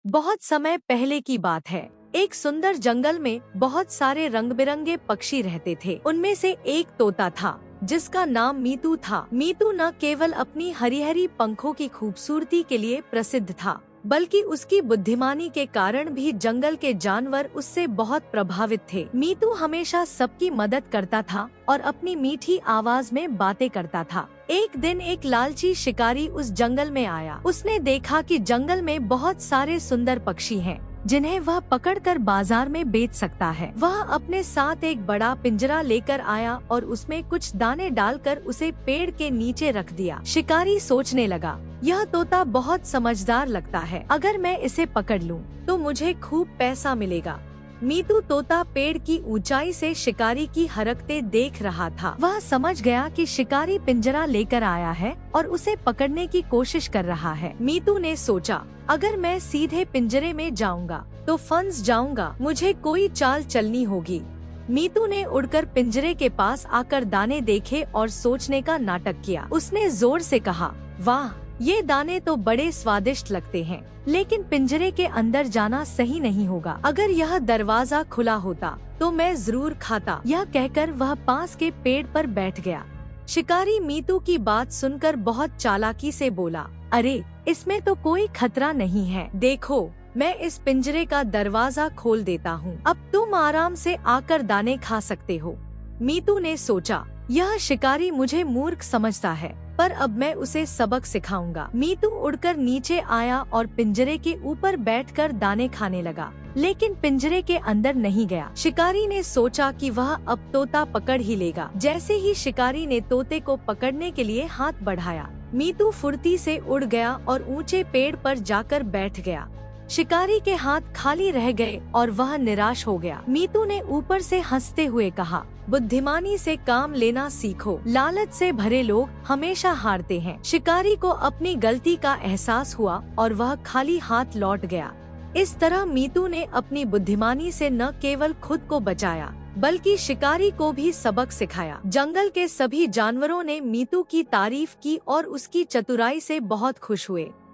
बहुत समय पहले की बात है। एक सुंदर जंगल में बहुत सारे रंग बिरंगे पक्षी रहते थे। उनमें से एक तोता था जिसका नाम मीतू था। मीतू न केवल अपनी हरी हरी पंखों की खूबसूरती के लिए प्रसिद्ध था, बल्कि उसकी बुद्धिमानी के कारण भी जंगल के जानवर उससे बहुत प्रभावित थे। मीतू हमेशा सबकी मदद करता था और अपनी मीठी आवाज में बातें करता था। एक दिन एक लालची शिकारी उस जंगल में आया। उसने देखा कि जंगल में बहुत सारे सुंदर पक्षी हैं, जिन्हें वह पकड़कर बाजार में बेच सकता है। वह अपने साथ एक बड़ा पिंजरा लेकर आया और उसमें कुछ दाने डालकर उसे पेड़ के नीचे रख दिया। शिकारी सोचने लगा, यह तोता बहुत समझदार लगता है। अगर मैं इसे पकड़ लूं, तो मुझे खूब पैसा मिलेगा। मीतू तोता पेड़ की ऊंचाई से शिकारी की हरकतें देख रहा था। वह समझ गया कि शिकारी पिंजरा लेकर आया है और उसे पकड़ने की कोशिश कर रहा है। मीतू ने सोचा, अगर मैं सीधे पिंजरे में जाऊंगा तो फंस जाऊंगा। मुझे कोई चाल चलनी होगी। मीतू ने उड़कर पिंजरे के पास आकर दाने देखे और सोचने का नाटक किया। उसने जोर से कहा, वाह, ये दाने तो बड़े स्वादिष्ट लगते हैं, लेकिन पिंजरे के अंदर जाना सही नहीं होगा। अगर यह दरवाजा खुला होता तो मैं जरूर खाता। यह कहकर वह पास के पेड़ पर बैठ गया। शिकारी मीतू की बात सुनकर बहुत चालाकी से बोला, अरे, इसमें तो कोई खतरा नहीं है। देखो, मैं इस पिंजरे का दरवाजा खोल देता हूँ। अब तुम आराम से आकर दाने खा सकते हो। मीतू ने सोचा, यह शिकारी मुझे मूर्ख समझता है, पर अब मैं उसे सबक सिखाऊंगा। मीतू उड़कर नीचे आया और पिंजरे के ऊपर बैठकर दाने खाने लगा, लेकिन पिंजरे के अंदर नहीं गया। शिकारी ने सोचा कि वह अब तोता पकड़ ही लेगा। जैसे ही शिकारी ने तोते को पकड़ने के लिए हाथ बढ़ाया, मीतू फुर्ती से उड़ गया और ऊंचे पेड़ पर जाकर बैठ गया। शिकारी के हाथ खाली रह गए और वह निराश हो गया। मीतू ने ऊपर से हंसते हुए कहा, बुद्धिमानी से काम लेना सीखो। लालच से भरे लोग हमेशा हारते हैं। शिकारी को अपनी गलती का एहसास हुआ और वह खाली हाथ लौट गया। इस तरह मीतू ने अपनी बुद्धिमानी से न केवल खुद को बचाया, बल्कि शिकारी को भी सबक सिखाया। जंगल के सभी जानवरों ने मीतू की तारीफ की और उसकी चतुराई से बहुत खुश हुए।